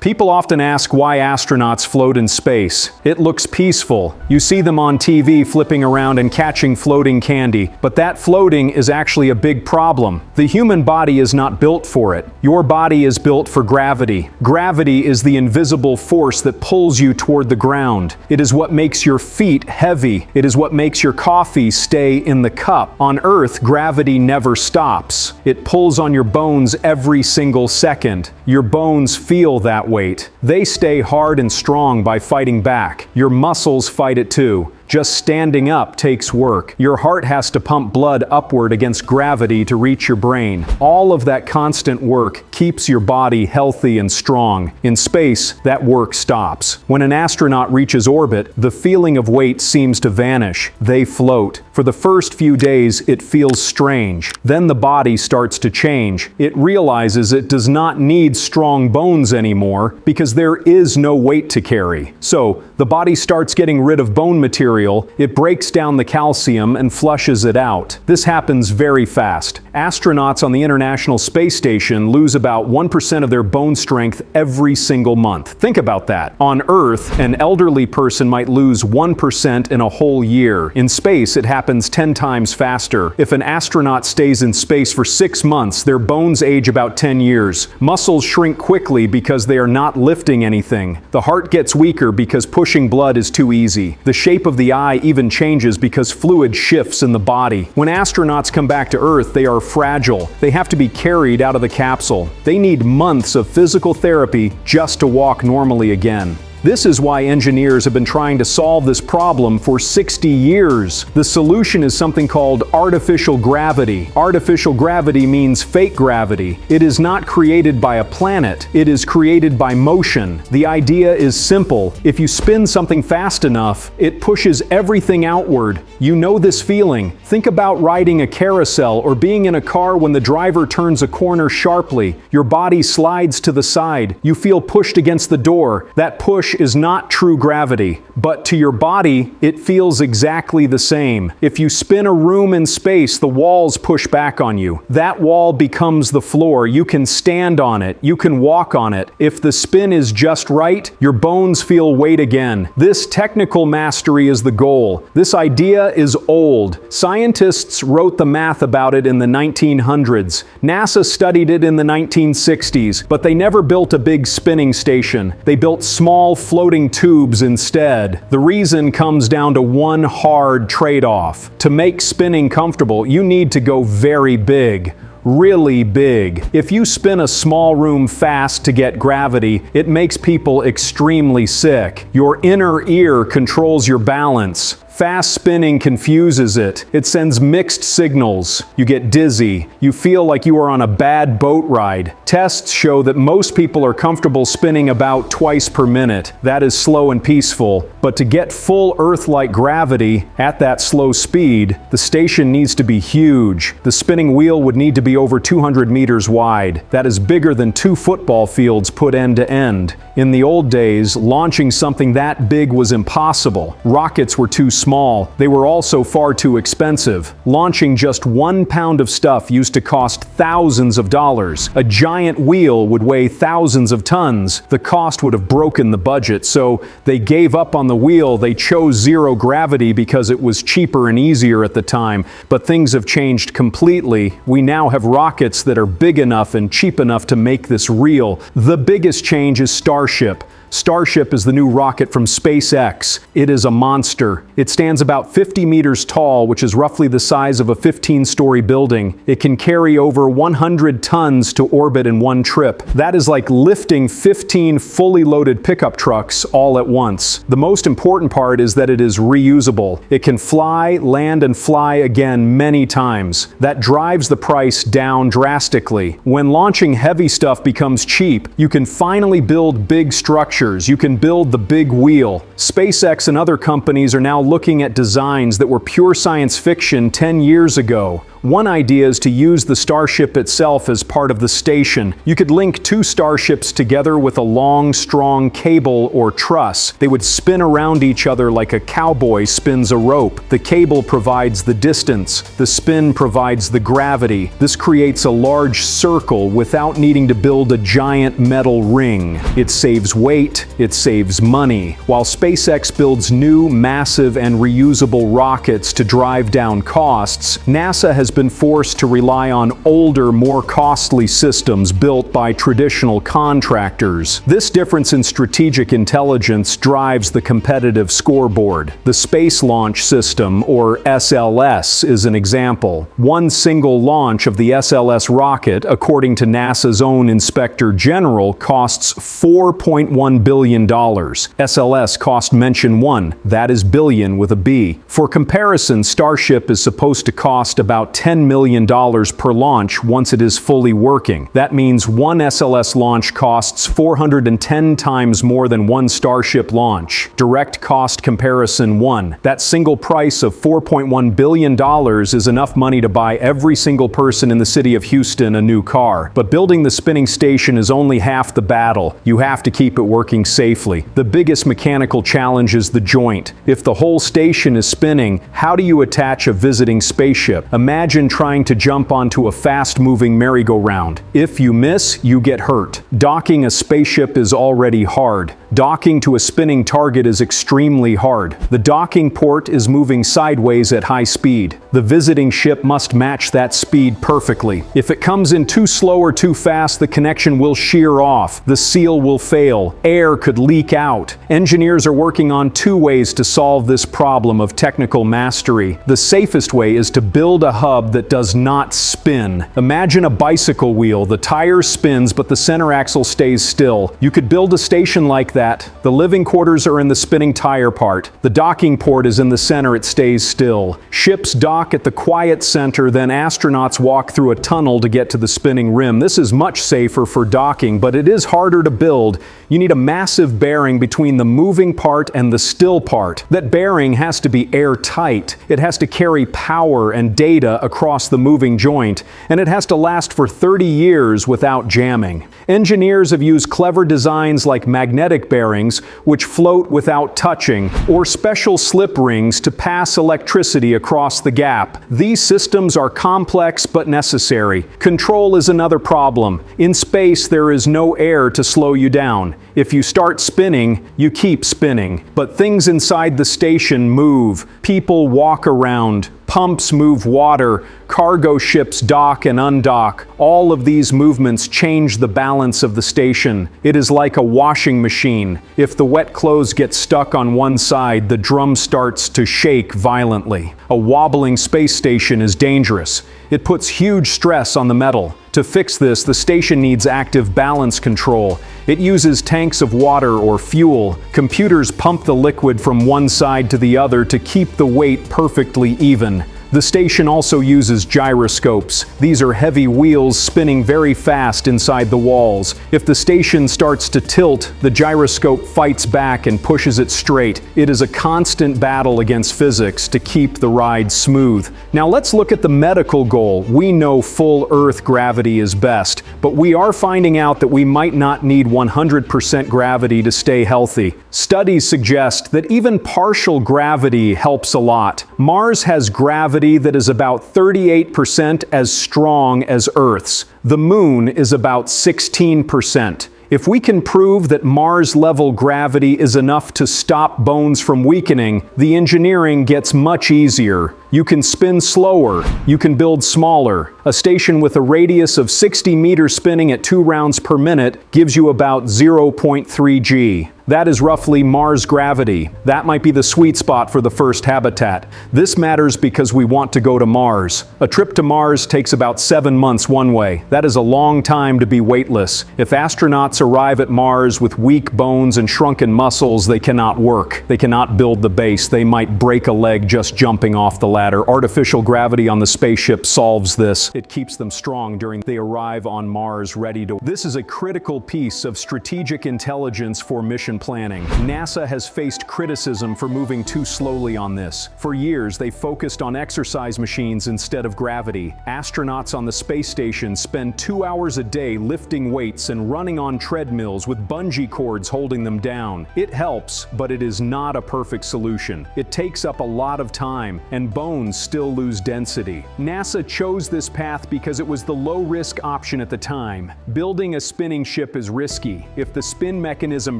People often ask why astronauts float in space. It looks peaceful. You see them on TV flipping around and catching floating candy, but that floating is actually a big problem. The human body is not built for it. Your body is built for gravity. Gravity is the invisible force that pulls you toward the ground. It is what makes your feet heavy. It is what makes your coffee stay in the cup. On Earth, gravity never stops. It pulls on your bones every single second. Your bones feel that weight. They stay hard and strong by fighting back. Your muscles fight it too. Just standing up takes work. Your heart has to pump blood upward against gravity to reach your brain. All of that constant work keeps your body healthy and strong. In space, that work stops. When an astronaut reaches orbit, the feeling of weight seems to vanish. They float. For the first few days, it feels strange. Then the body starts to change. It realizes it does not need strong bones anymore because there is no weight to carry. So, the body starts getting rid of bone material. It breaks down the calcium and flushes it out. This happens very fast. Astronauts on the International Space Station lose about 1% of their bone strength every single month. Think about that. On Earth, an elderly person might lose 1% in a whole year. In space, it happens 10 times faster. If an astronaut stays in space for 6 months, their bones age about 10 years. Muscles shrink quickly because they are not lifting anything. The heart gets weaker because pushing blood is too easy. The shape of the eye even changes because fluid shifts in the body. When astronauts come back to Earth, they are fragile. They have to be carried out of the capsule. They need months of physical therapy just to walk normally again. This is why engineers have been trying to solve this problem for 60 years. The solution is something called artificial gravity. Artificial gravity means fake gravity. It is not created by a planet. It is created by motion. The idea is simple. If you spin something fast enough, it pushes everything outward. You know this feeling. Think about riding a carousel or being in a car when the driver turns a corner sharply. Your body slides to the side. You feel pushed against the door. That push is not true gravity, but to your body, it feels exactly the same. If you spin a room in space, the walls push back on you. That wall becomes the floor. You can stand on it. You can walk on it. If the spin is just right, your bones feel weight again. This technical mastery is the goal. This idea is old. Scientists wrote the math about it in the 1900s. NASA studied it in the 1960s, but they never built a big spinning station. They built small floating tubes instead. The reason comes down to one hard trade-off. To make spinning comfortable, you need to go very big. Really big. If you spin a small room fast to get gravity, it makes people extremely sick. Your inner ear controls your balance. Fast spinning confuses it. It sends mixed signals. You get dizzy. You feel like you are on a bad boat ride. Tests show that most people are comfortable spinning about twice per minute. That is slow and peaceful. But to get full Earth-like gravity at that slow speed, the station needs to be huge. The spinning wheel would need to be over 200 meters wide. That is bigger than 2 football fields put end to end. In the old days, launching something that big was impossible. Rockets were too small. They were also far too expensive. Launching just 1 pound of stuff used to cost thousands of dollars. A giant wheel would weigh thousands of tons. The cost would have broken the budget, so they gave up on the wheel. They chose zero gravity because it was cheaper and easier at the time. But things have changed completely. We now have rockets that are big enough and cheap enough to make this real. The biggest change is Starship. Starship is the new rocket from SpaceX. It is a monster. It stands about 50 meters tall, which is roughly the size of a 15-story building. It can carry over 100 tons to orbit in one trip. That is like lifting 15 fully loaded pickup trucks all at once. The most important part is that it is reusable. It can fly, land, and fly again many times. That drives the price down drastically. When launching heavy stuff becomes cheap, you can finally build big structures. You can build the big wheel. SpaceX and other companies are now looking at designs that were pure science fiction 10 years ago. One idea is to use the Starship itself as part of the station. You could link two starships together with a long, strong cable or truss. They would spin around each other like a cowboy spins a rope. The cable provides the distance. The spin provides the gravity. This creates a large circle without needing to build a giant metal ring. It saves weight. It saves money. While SpaceX builds new, massive, and reusable rockets to drive down costs, NASA has been forced to rely on older, more costly systems built by traditional contractors. This difference in strategic intelligence drives the competitive scoreboard. The Space Launch System, or SLS, is an example. One single launch of the SLS rocket, according to NASA's own Inspector General, costs $4.1 billion. SLS cost mention 1, that is billion with a B. For comparison, Starship is supposed to cost about $10 million per launch once it is fully working. That means one SLS launch costs 410 times more than one Starship launch. Direct cost comparison 1. That single price of $4.1 billion is enough money to buy every single person in the city of Houston a new car. But building the spinning station is only half the battle. You have to keep it working safely. The biggest mechanical challenge is the joint. If the whole station is spinning, how do you attach a visiting spaceship? Imagine trying to jump onto a fast-moving merry-go-round. If you miss, you get hurt. Docking a spaceship is already hard. Docking to a spinning target is extremely hard. The docking port is moving sideways at high speed. The visiting ship must match that speed perfectly. If it comes in too slow or too fast, the connection will shear off. The seal will fail. Air could leak out. Engineers are working on two ways to solve this problem of technical mastery. The safest way is to build a hub that does not spin. Imagine a bicycle wheel. The tire spins, but the center axle stays still. You could build a station like that. The living quarters are in the spinning tire part. The docking port is in the center. It stays still. Ships dock at the quiet center, then astronauts walk through a tunnel to get to the spinning rim. This is much safer for docking, but it is harder to build. You need a massive bearing between the moving part and the still part. That bearing has to be airtight. It has to carry power and data across the moving joint, and it has to last for 30 years without jamming. Engineers have used clever designs like magnetic bearings, which float without touching, or special slip rings to pass electricity across the gap. These systems are complex but necessary. Control is another problem. In space, there is no air to slow you down. If you start spinning, you keep spinning. But things inside the station move. People walk around. Pumps move water, cargo ships dock and undock. All of these movements change the balance of the station. It is like a washing machine. If the wet clothes get stuck on one side, the drum starts to shake violently. A wobbling space station is dangerous. It puts huge stress on the metal. To fix this, the station needs active balance control. It uses tanks of water or fuel. Computers pump the liquid from one side to the other to keep the weight perfectly even. The station also uses gyroscopes. These are heavy wheels spinning very fast inside the walls. If the station starts to tilt, the gyroscope fights back and pushes it straight. It is a constant battle against physics to keep the ride smooth. Now let's look at the medical goal. We know full Earth gravity is best, but we are finding out that we might not need 100% gravity to stay healthy. Studies suggest that even partial gravity helps a lot. Mars has gravity that is about 38% as strong as Earth's. The Moon is about 16%. If we can prove that Mars-level gravity is enough to stop bones from weakening, the engineering gets much easier. You can spin slower. You can build smaller. A station with a radius of 60 meters spinning at 2 rounds per minute gives you about 0.3 G. That is roughly Mars gravity. That might be the sweet spot for the first habitat. This matters because we want to go to Mars. A trip to Mars takes about 7 months one way. That is a long time to be weightless. If astronauts arrive at Mars with weak bones and shrunken muscles, they cannot work. They cannot build the base. They might break a leg just jumping off the ladder. Artificial gravity on the spaceship solves this. It keeps them strong during they arrive on Mars ready to. This is a critical piece of strategic intelligence for mission mission planning. NASA has faced criticism for moving too slowly on this. For years, they focused on exercise machines instead of gravity. Astronauts on the space station spend 2 hours a day lifting weights and running on treadmills with bungee cords holding them down. It helps, but it is not a perfect solution. It takes up a lot of time, and bones still lose density. NASA chose this path because it was the low-risk option at the time. Building a spinning ship is risky. If the spin mechanism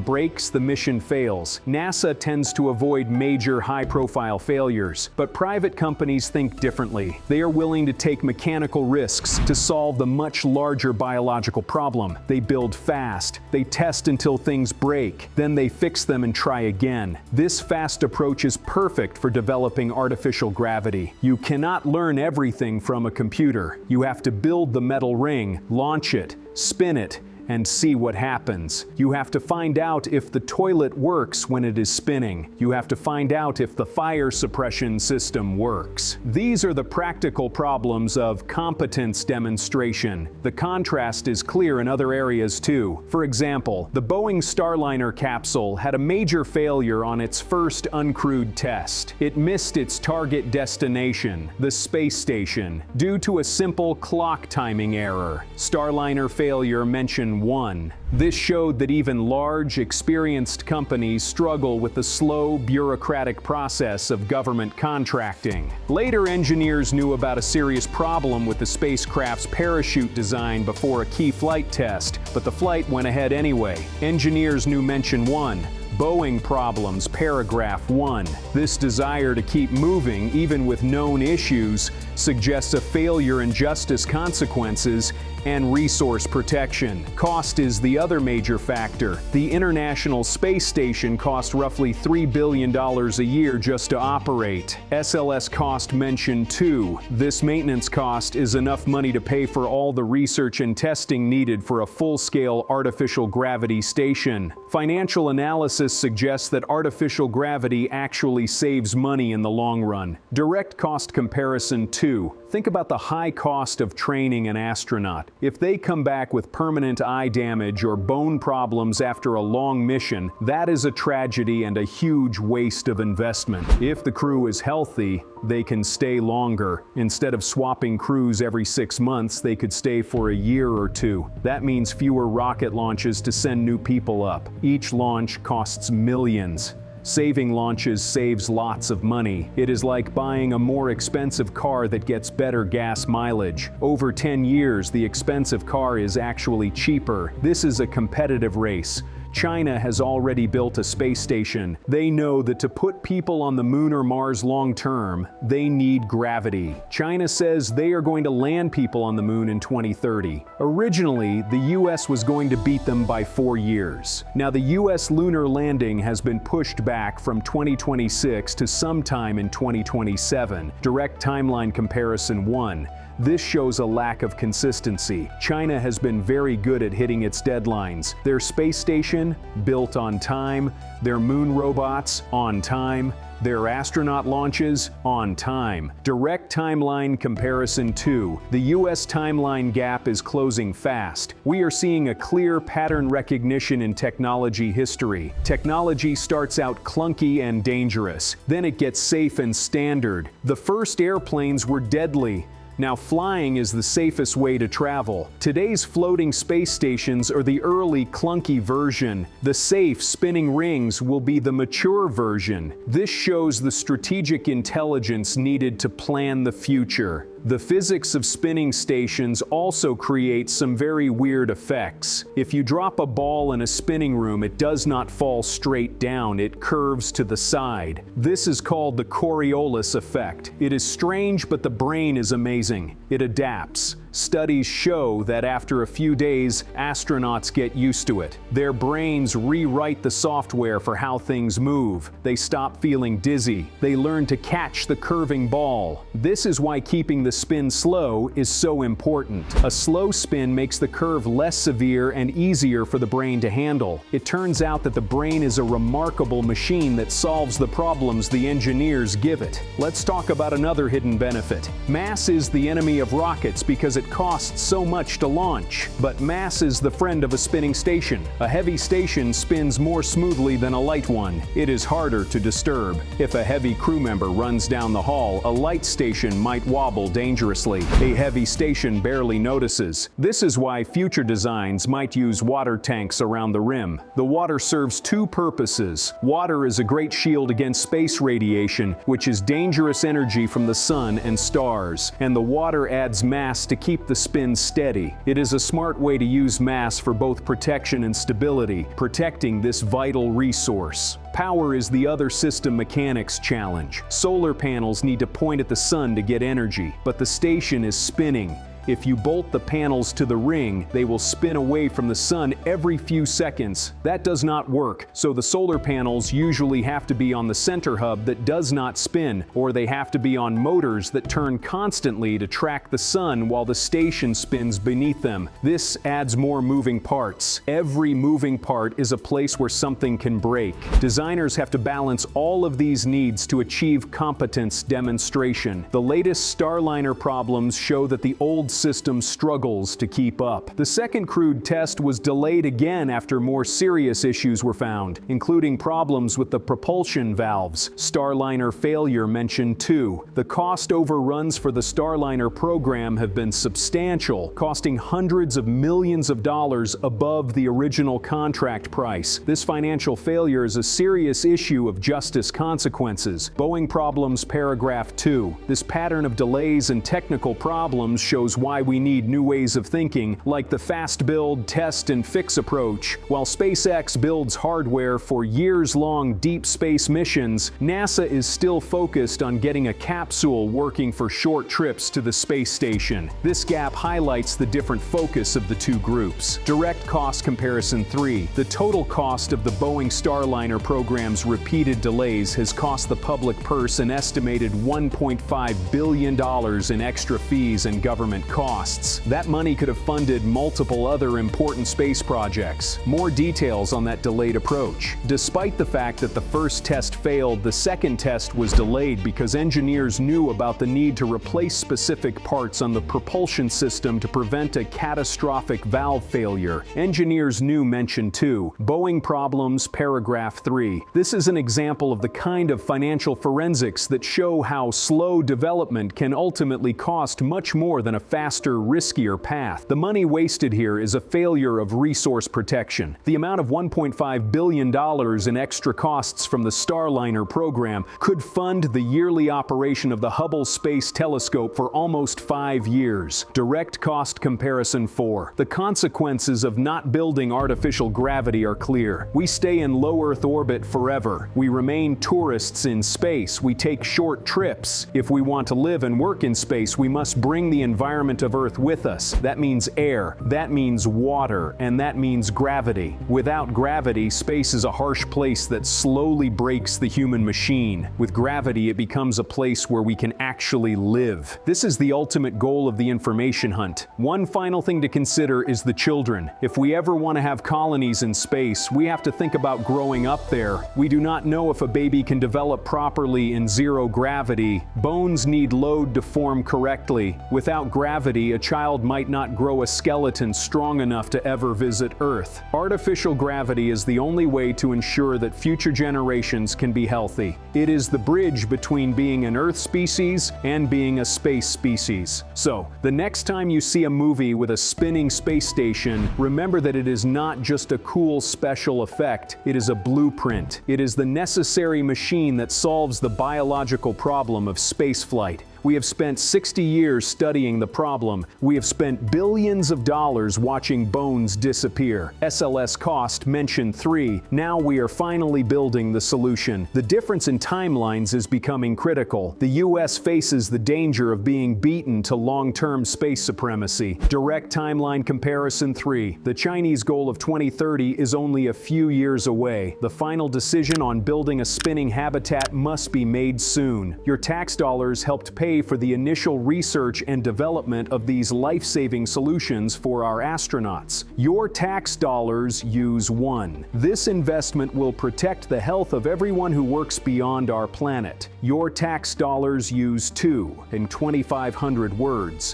breaks, the mission fails. NASA tends to avoid major high-profile failures, but private companies think differently. They are willing to take mechanical risks to solve the much larger biological problem. They build fast. They test until things break. Then they fix them and try again. This fast approach is perfect for developing artificial gravity. You cannot learn everything from a computer. You have to build the metal ring, launch it, spin it, and see what happens. You have to find out if the toilet works when it is spinning. You have to find out if the fire suppression system works. These are the practical problems of competence demonstration. The contrast is clear in other areas too. For example, the Boeing Starliner capsule had a major failure on its first uncrewed test. It missed its target destination, the space station, due to a simple clock timing error. Starliner failure mentioned 1. This showed that even large, experienced companies struggle with the slow, bureaucratic process of government contracting. Later, engineers knew about a serious problem with the spacecraft's parachute design before a key flight test, but the flight went ahead anyway. Engineers knew mention 1. Boeing problems, paragraph 1. This desire to keep moving, even with known issues, suggests a failure in justice consequences and resource protection. Cost is the other major factor. The International Space Station cost roughly $3 billion a year just to operate. SLS cost mentioned 2. This maintenance cost is enough money to pay for all the research and testing needed for a full-scale artificial gravity station. Financial analysis suggests that artificial gravity actually saves money in the long run. Direct cost comparison 2. Think about the high cost of training an astronaut. If they come back with permanent eye damage or bone problems after a long mission, that is a tragedy and a huge waste of investment. If the crew is healthy, they can stay longer. Instead of swapping crews every 6 months, they could stay for a year or 2. That means fewer rocket launches to send new people up. Each launch costs millions. Saving launches saves lots of money. It is like buying a more expensive car that gets better gas mileage. Over 10 years, the expensive car is actually cheaper. This is a competitive race. China has already built a space station. They know that to put people on the moon or Mars long term, they need gravity. China says they are going to land people on the moon in 2030. Originally, the US was going to beat them by 4 years. Now, the US lunar landing has been pushed back from 2026 to sometime in 2027. Direct timeline comparison 1. This shows a lack of consistency. China has been very good at hitting its deadlines. Their space station, built on time. Their moon robots, on time. Their astronaut launches, on time. Direct timeline comparison 2. The US timeline gap is closing fast. We are seeing a clear pattern recognition in technology history. Technology starts out clunky and dangerous. Then it gets safe and standard. The first airplanes were deadly. Now, flying is the safest way to travel. Today's floating space stations are the early, clunky version. The safe, spinning rings will be the mature version. This shows the strategic intelligence needed to plan the future. The physics of spinning stations also creates some very weird effects. If you drop a ball in a spinning room, it does not fall straight down, it curves to the side. This is called the Coriolis effect. It is strange, but the brain is amazing. It adapts. Studies show that after a few days, astronauts get used to it. Their brains rewrite the software for how things move. They stop feeling dizzy. They learn to catch the curving ball. This is why keeping the spin slow is so important. A slow spin makes the curve less severe and easier for the brain to handle. It turns out that the brain is a remarkable machine that solves the problems the engineers give it. Let's talk about another hidden benefit. Mass is the enemy of rockets because it it costs so much to launch. But mass is the friend of a spinning station. A heavy station spins more smoothly than a light one. It is harder to disturb. If a heavy crew member runs down the hall, a light station might wobble dangerously. A heavy station barely notices. This is why future designs might use water tanks around the rim. The water serves two purposes. Water is a great shield against space radiation, which is dangerous energy from the sun and stars, and the water adds mass to keep the spin steady. It is a smart way to use mass for both protection and stability, protecting this vital resource. Power is the other system mechanics challenge. Solar panels need to point at the sun to get energy, but the station is spinning. If you bolt the panels to the ring, they will spin away from the sun every few seconds. That does not work, so the solar panels usually have to be on the center hub that does not spin, or they have to be on motors that turn constantly to track the sun while the station spins beneath them. This adds more moving parts. Every moving part is a place where something can break. Designers have to balance all of these needs to achieve competence demonstration. The latest Starliner problems show that the old system struggles to keep up. The second crewed test was delayed again after more serious issues were found, including problems with the propulsion valves. Starliner failure mentioned too. The cost overruns for the Starliner program have been substantial, costing hundreds of millions of dollars above the original contract price. This financial failure is a serious issue of justice consequences. Boeing problems paragraph 2. This pattern of delays and technical problems shows why we need new ways of thinking, like the fast build, test, and fix approach. While SpaceX builds hardware for years-long deep space missions, NASA is still focused on getting a capsule working for short trips to the space station. This gap highlights the different focus of the two groups. Direct cost comparison 3. The total cost of the Boeing Starliner program's repeated delays has cost the public purse an estimated $1.5 billion in extra fees and government costs. That money could have funded multiple other important space projects. More details on that delayed approach. Despite the fact that the first test failed, the second test was delayed because engineers knew about the need to replace specific parts on the propulsion system to prevent a catastrophic valve failure. Engineers knew mentioned too. Boeing problems paragraph 3. This is an example of the kind of financial forensics that show how slow development can ultimately cost much more than a faster, riskier path. The money wasted here is a failure of resource protection. The amount of $1.5 billion in extra costs from the Starliner program could fund the yearly operation of the Hubble Space Telescope for almost 5 years. Direct cost comparison 4. The consequences of not building artificial gravity are clear. We stay in low Earth orbit forever. We remain tourists in space. We take short trips. If we want to live and work in space, we must bring the environment of Earth with us. That means air, that means water, and that means gravity. Without gravity, space is a harsh place that slowly breaks the human machine. With gravity, it becomes a place where we can actually live. This is the ultimate goal of the information hunt. One final thing to consider is the children. If we ever want to have colonies in space, we have to think about growing up there. We do not know if a baby can develop properly in zero gravity. Bones need load to form correctly. Without gravity, a child might not grow a skeleton strong enough to ever visit Earth. Artificial gravity is the only way to ensure that future generations can be healthy. It is the bridge between being an Earth species and being a space species. So, the next time you see a movie with a spinning space station, remember that it is not just a cool special effect, it is a blueprint. It is the necessary machine that solves the biological problem of spaceflight. We have spent 60 years studying the problem. We have spent billions of dollars watching bones disappear. SLS cost mentioned 3. Now we are finally building the solution. The difference in timelines is becoming critical. The US faces the danger of being beaten to long-term space supremacy. Direct timeline comparison 3. The Chinese goal of 2030 is only a few years away. The final decision on building a spinning habitat must be made soon. Your tax dollars helped pay for the initial research and development of these life-saving solutions for our astronauts. Your tax dollars use 1. This investment will protect the health of everyone who works beyond our planet. Your tax dollars use 2. In 2,500 words,